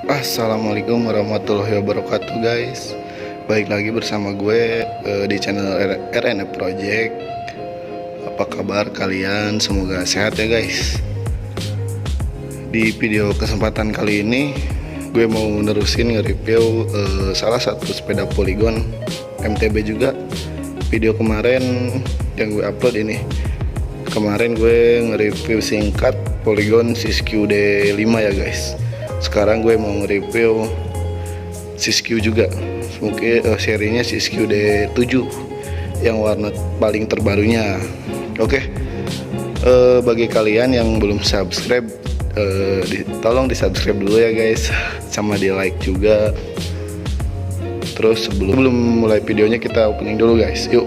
Assalamualaikum warahmatullahi wabarakatuh guys. Baik lagi bersama gue di channel RN Project. Apa kabar kalian? Semoga sehat ya guys. Di video kesempatan kali ini gue mau nerusin nge-review salah satu sepeda Polygon MTB juga. Video kemarin yang gue upload ini, kemarin gue nge-review singkat Polygon Siskiyou D5 ya guys. Sekarang gue mau nge-review Siskiyou juga, mungkin serinya Siskiyou D7 yang warna paling terbarunya. Oke. Bagi kalian yang belum subscribe, tolong di subscribe dulu ya guys, sama di like juga. Terus sebelum mulai videonya, kita opening dulu guys, yuk.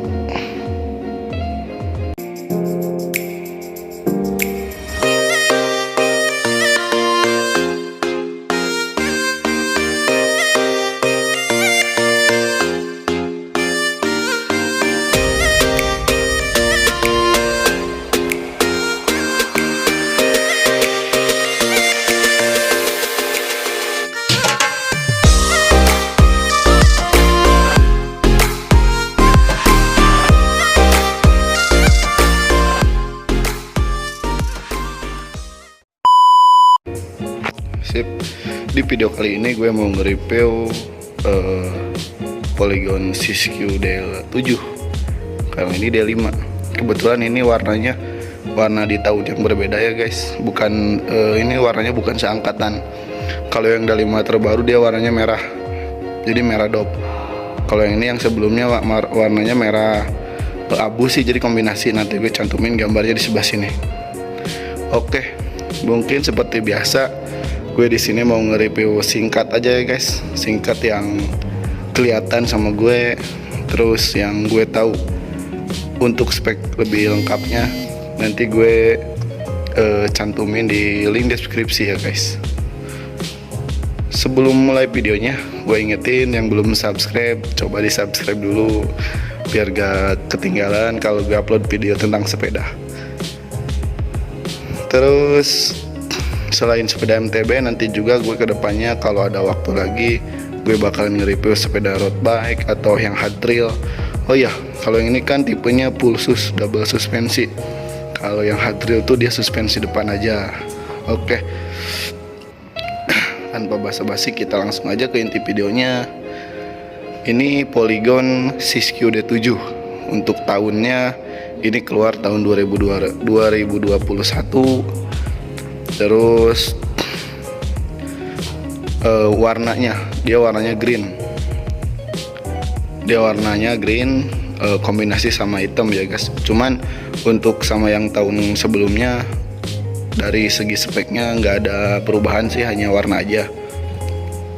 Sip. Di video kali ini gue mau nge-review Polygon Siskiyou D7. Kalau ini D5. Kebetulan ini warnanya warna di tahun yang berbeda ya guys. Bukan ini warnanya bukan seangkatan. Kalau yang D5 terbaru dia warnanya merah. Jadi merah dop. Kalau yang ini yang sebelumnya warnanya merah abu sih, jadi kombinasi. Nanti gue cantumin gambarnya di sebelah sini. Oke. Mungkin seperti biasa, gue di sini mau nge-review singkat aja ya guys, singkat yang kelihatan sama gue, terus yang gue tahu. Untuk spek lebih lengkapnya nanti gue cantumin di link deskripsi ya guys. Sebelum mulai videonya, gue ingetin yang belum subscribe, coba di subscribe dulu biar gak ketinggalan kalau gue upload video tentang sepeda. Terus selain sepeda MTB, nanti juga gue kedepannya kalau ada waktu lagi, gue bakalan nge-review sepeda road bike atau yang hard trail. Oh ya, kalau yang ini kan tipenya full sus, double suspensi. Kalau yang hard trail tuh dia suspensi depan aja. Oke. Tanpa basa-basi, kita langsung aja ke inti videonya. Ini Polygon Siskiyou D7. Untuk tahunnya ini keluar tahun 2021. Terus warnanya green. Dia warnanya green, kombinasi sama hitam ya guys. Cuman untuk sama yang tahun sebelumnya, dari segi speknya nggak ada perubahan sih, hanya warna aja.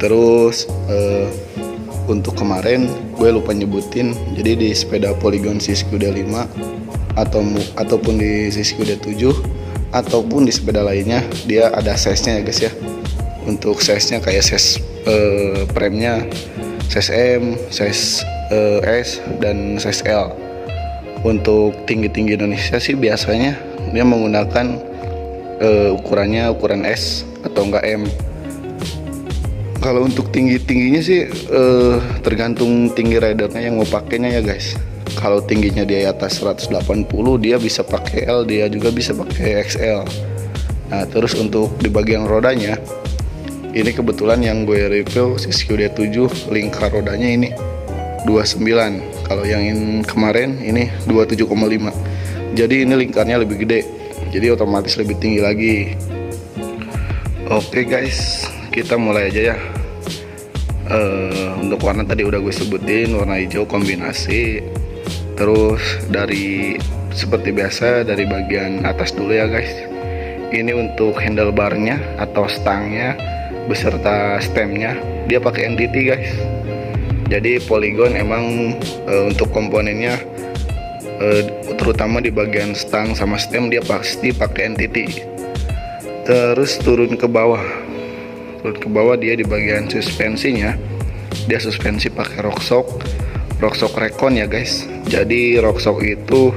Terus untuk kemarin gue lupa nyebutin, jadi di sepeda Polygon Siskiyou D5 ataupun di Siskiyou D7 ataupun di sepeda lainnya, dia ada size-nya ya guys ya. Untuk size-nya kayak size premnya, size M, size S, dan size L. Untuk tinggi-tinggi Indonesia sih biasanya dia menggunakan ukurannya ukuran S atau enggak M. Kalau untuk tingginya sih tergantung tinggi ridernya yang mau pakainya ya guys. Kalau tingginya dia atas 180, dia bisa pakai L, dia juga bisa pakai XL. Nah, terus untuk di bagian rodanya, ini kebetulan yang gue review Siskiyou D7, lingkar rodanya ini 29. Kalau yang kemarin ini 27,5. Jadi ini lingkarnya lebih gede, jadi otomatis lebih tinggi lagi. Oke guys, kita mulai aja ya. Untuk warna tadi udah gue sebutin, warna hijau kombinasi. Terus dari seperti biasa dari bagian atas dulu ya guys. Ini untuk handlebarnya atau stangnya beserta stemnya, dia pakai NTT guys. Jadi Polygon emang untuk komponennya, terutama di bagian stang sama stem, dia pasti pakai NTT. Terus turun ke bawah dia di bagian suspensinya, dia suspensi pakai Rockshox Recon ya guys. Jadi Rockshox itu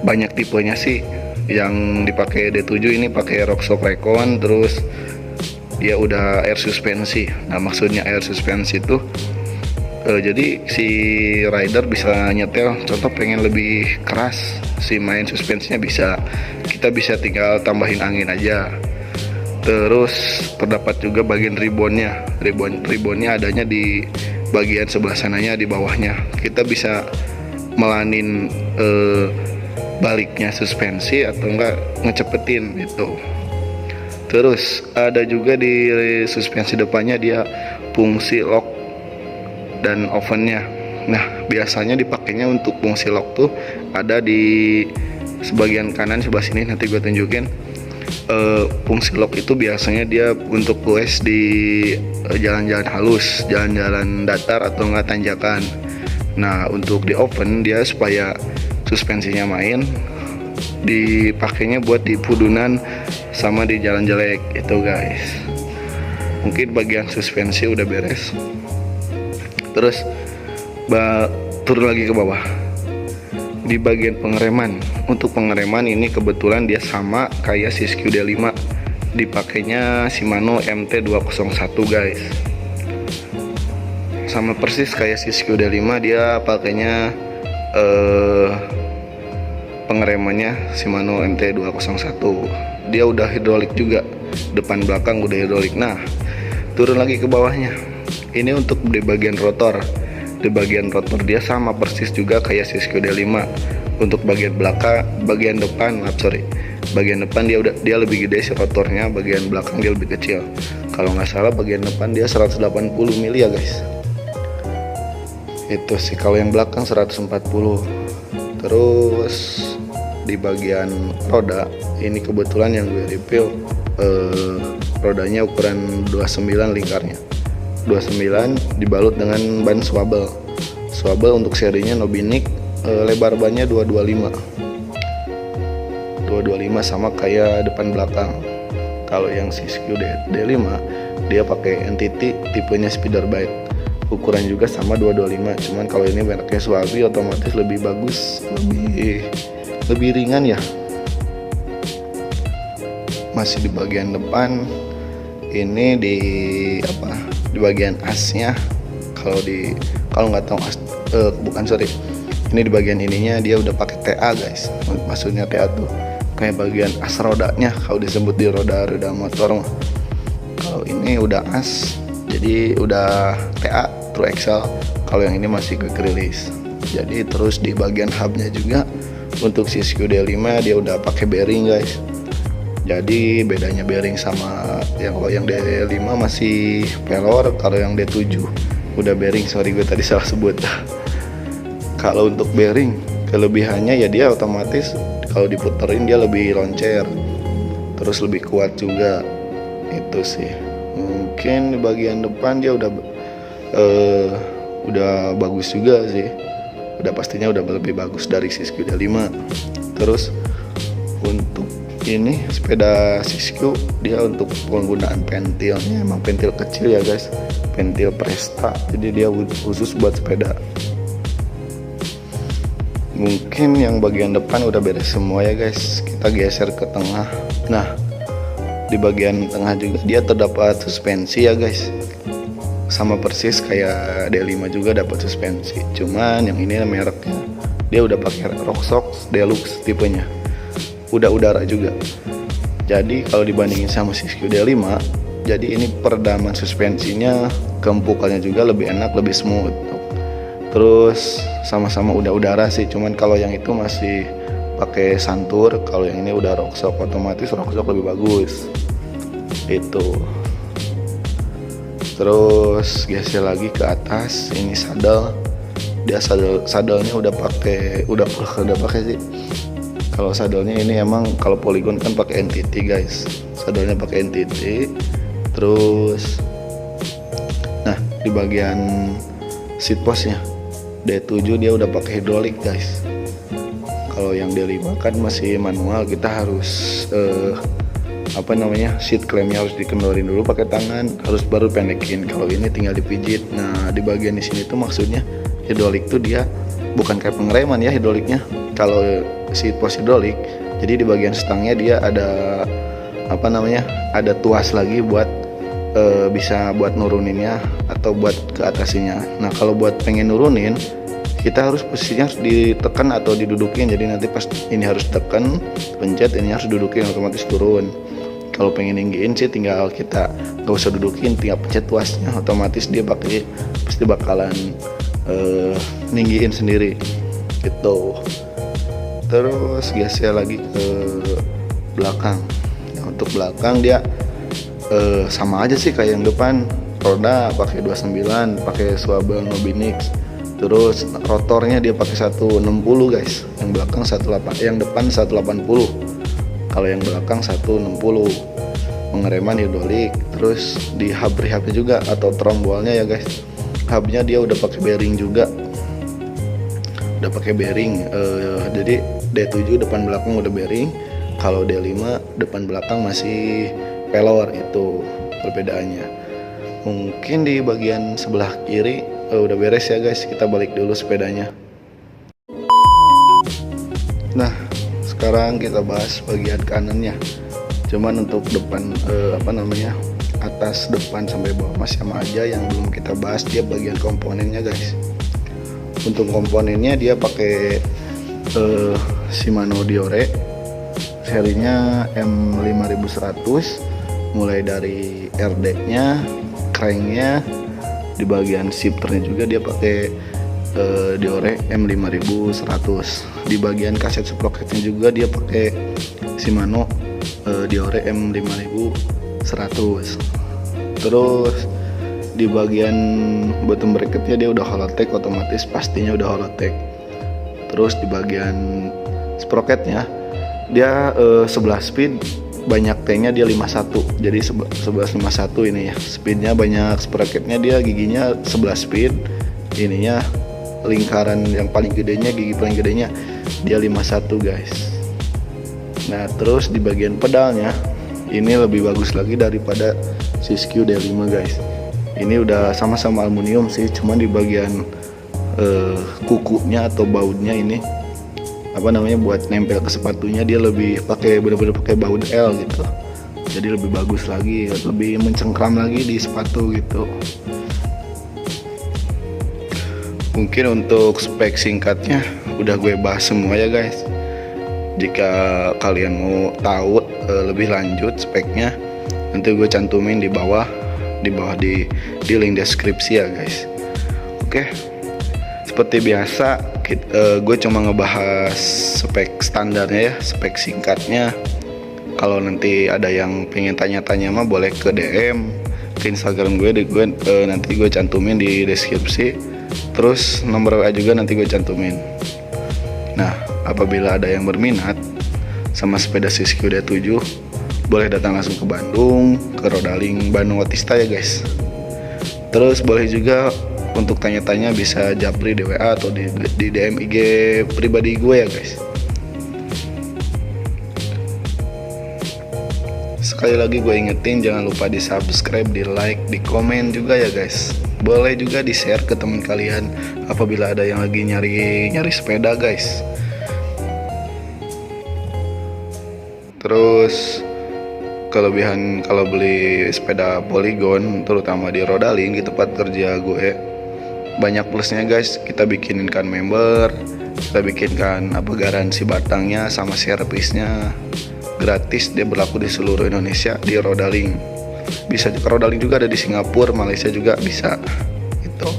banyak tipenya sih. Yang dipakai D7 ini pakai Rockshox Recon. Terus dia udah air suspensi. Nah maksudnya air suspensi itu jadi si rider bisa nyetel, contoh pengen lebih keras si main suspensinya bisa, kita bisa tinggal tambahin angin aja. Terus terdapat juga bagian ribonnya. Ribonnya adanya di bagian sebelah sananya, di bawahnya. Kita bisa melanin baliknya suspensi atau enggak ngecepetin gitu. Terus ada juga di suspensi depannya dia fungsi lock dan ovennya. Nah biasanya dipakainya untuk fungsi lock tuh ada di sebagian kanan sebelah sini, nanti gue tunjukin. Fungsi lock itu biasanya dia untuk goes di jalan-jalan halus, jalan-jalan datar atau enggak tanjakan. Nah untuk di oven dia supaya suspensinya main, dipakainya buat di pudunan sama di jalan jelek itu guys. Mungkin bagian suspensi udah beres. Terus turun lagi ke bawah di bagian pengereman. Untuk pengereman ini kebetulan dia sama kayak Siskiyou D5, dipakainya Shimano MT201 guys, sama persis kayak Siskiyou D5. Dia pakainya pengeremannya Shimano MT201. Dia udah hidrolik juga, depan belakang udah hidrolik. Nah turun lagi ke bawahnya, ini untuk di bagian rotor. Di bagian rotor dia sama persis juga kayak Siskiyou D5. Untuk bagian belakang, bagian depan, bagian depan dia lebih gede si rotornya, bagian belakang dia lebih kecil. Kalau nggak salah bagian depan dia 180 mili ya guys. Itu sih kalau yang belakang 140. Terus di bagian roda ini kebetulan yang gue review rodanya ukuran 29 lingkarnya. 29 dibalut dengan ban swavel untuk serinya Nobinik. Lebar bannya 225 sama kayak depan belakang. Kalau yang Siskiyou D5 dia pakai NTT tipenya Spiderbite, ukuran juga sama 225, cuman kalau ini mereknya Swabi otomatis lebih bagus, lebih ringan ya. Masih di bagian depan ini di bagian asnya. Kalau nggak tahu ini di bagian ininya dia udah pakai TA guys. Maksudnya TA tuh kayak bagian as rodanya kalau disebut di roda motor mah. Kalau ini udah as, jadi udah TA True Excel. Kalau yang ini masih ke release. Jadi terus di bagian hubnya juga untuk Siskiyou D5 dia udah pakai bearing guys. Jadi bedanya bearing sama kalau yang D5 masih pelor, kalau yang D7 udah bearing. Sorry gue tadi salah sebut. Kalau untuk bearing kelebihannya ya dia otomatis kalau diputerin dia lebih loncer, terus lebih kuat juga. Itu sih. Mungkin di bagian depan dia udah bagus juga sih. Pastinya udah lebih bagus dari Siskiyou D5. Terus untuk ini sepeda Siskiyou dia untuk penggunaan pentilnya emang pentil kecil ya guys, pentil Presta, jadi dia khusus buat sepeda. Mungkin yang bagian depan udah beres semua ya guys. Kita geser ke tengah. Nah di bagian tengah juga dia terdapat suspensi ya guys, sama persis kayak D5 juga dapat suspensi, cuman yang ini mereknya dia udah pakai Rocksox Deluxe tipenya, udah udara juga. Jadi kalau dibandingin sama Siskiyou D5, jadi ini peredaman suspensinya, keempukannya juga lebih enak, lebih smooth. Terus sama-sama udah udara sih, cuman kalau yang itu masih pakai santur, kalau yang ini udah Rocksox, otomatis Rocksox lebih bagus. Itu. Terus geser lagi ke atas, ini sadel. Dia sadelnya udah pakai sih. Kalau sadelnya ini emang kalau Polygon kan pakai NTT guys. Sadelnya pakai NTT. Terus nah, di bagian seat postnya D7 dia udah pakai hidrolik guys. Kalau yang D5 kan masih manual, kita harus seat clamp-nya harus dikendorin dulu pakai tangan, harus baru pendekin. Kalau ini tinggal dipijit. Nah di bagian di sini tuh maksudnya hidrolik tuh dia bukan kayak pengereman ya hidroliknya. Kalau seat post hidrolik, jadi di bagian stangnya dia ada ada tuas lagi buat bisa buat nuruninnya atau buat ke atasinya. Nah kalau buat pengen nurunin, kita harus posisinya harus ditekan atau didudukin. Jadi nanti pas ini harus tekan, pencet, ini harus dudukin, otomatis turun. Kalau pengen ninggiin sih tinggal kita nggak usah dudukin, tinggal pencet tuasnya, otomatis dia pasti bakalan ninggiin sendiri gitu. Terus geser lagi ke belakang. Nah, untuk belakang dia sama aja sih kayak yang depan, roda pakai 29, pakai swivel Nobinix. Terus rotornya dia pakai 160 guys, yang belakang 18, yang depan 180. Kalau yang belakang 160. Pengereman hidrolik. Terus di hub rehabnya juga atau trombolnya ya guys, hubnya dia udah pakai bearing juga, udah pakai bearing. Jadi D7 depan belakang udah bearing, kalau D5 depan belakang masih pelor. Itu perbedaannya. Mungkin di bagian sebelah kiri udah beres ya guys, kita balik dulu sepedanya. Nah sekarang kita bahas bagian kanannya. Cuman untuk depan atas, depan sampai bawah masih sama aja. Yang belum kita bahas dia bagian komponennya guys. Untuk komponennya dia pakai Shimano Diore, serinya M5100, mulai dari RD nya, cranknya, di bagian shifternya juga dia pakai Diore M5100. Di bagian kaset sprocketnya juga dia pakai Shimano Diore M5100. Terus di bagian bottom bracketnya dia udah Holotech, otomatis pastinya udah Holotech. Terus di bagian sprocketnya dia 11 speed, banyak T-nya dia 51, jadi 1151 ini ya. Speednya banyak, sprocketnya dia giginya 11 speed, ininya lingkaran yang paling gedenya, gigi paling gedenya dia 51 guys. Nah terus di bagian pedalnya ini lebih bagus lagi daripada Siskiyou D5 guys. Ini udah sama-sama aluminium sih, cuman di bagian kukunya atau bautnya ini buat nempel ke sepatunya dia lebih bener-bener pakai baut L gitu. Jadi lebih bagus lagi, lebih mencengkram lagi di sepatu gitu. Mungkin untuk spek singkatnya udah gue bahas semua ya guys. Jika kalian mau tahu lebih lanjut speknya, nanti gue cantumin di bawah di link deskripsi ya guys. Oke, seperti biasa gue cuma ngebahas spek standarnya ya, spek singkatnya. Kalau nanti ada yang pengen tanya-tanya mah boleh ke DM ke Instagram gue, nanti gue cantumin di deskripsi. Terus nomor WA juga nanti gue cantumin. Nah, apabila ada yang berminat sama sepeda Siskiyou D7, boleh datang langsung ke Bandung, ke Rodaling Bandung Otista ya guys. Terus boleh juga untuk tanya-tanya bisa japri di WA atau di DM IG pribadi gue ya guys. Sekali lagi gue ingetin, jangan lupa di subscribe, di like, di komen juga ya guys. Boleh juga di share ke teman kalian apabila ada yang lagi nyari sepeda guys. Terus kelebihan kalau beli sepeda Polygon, terutama di Rodaling di tempat kerja gue, banyak plusnya guys. Kita bikinkan member, kita bikinkan garansi batangnya sama servisnya gratis. Dia berlaku di seluruh Indonesia di Rodaling. Bisa ke Rodaling juga ada di Singapura, Malaysia juga bisa gitu.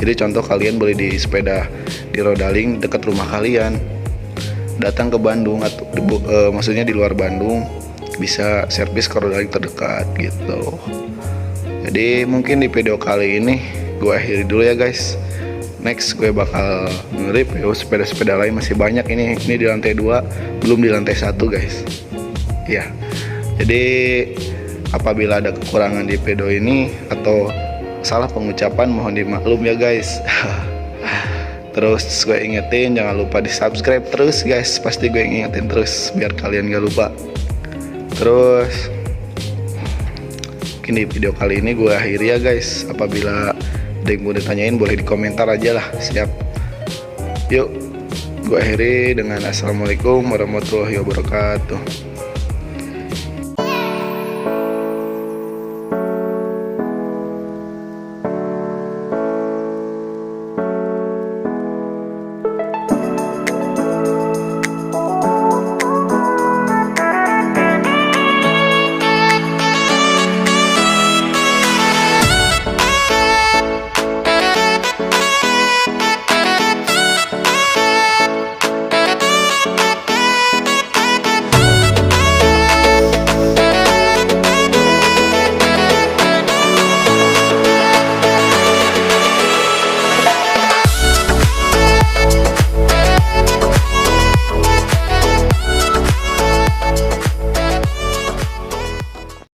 Jadi contoh kalian beli di sepeda di Rodaling dekat rumah kalian, datang ke Bandung atau maksudnya di luar Bandung, bisa servis ke Rodaling terdekat gitu. Jadi mungkin di video kali ini gue akhiri dulu ya guys. Next gue bakal nge-review sepeda-sepeda lain, masih banyak ini di lantai 2, belum di lantai 1 guys. Ya, jadi apabila ada kekurangan di video ini atau salah pengucapan mohon dimaklum ya guys. Terus gue ingetin jangan lupa di subscribe terus guys, pasti gue ingetin terus biar kalian gak lupa. Terus mungkin di video kali ini gue akhiri ya guys. Apabila ada yang mau ditanyain boleh di komentar aja lah. Siap. Yuk gue akhiri dengan assalamualaikum warahmatullahi wabarakatuh.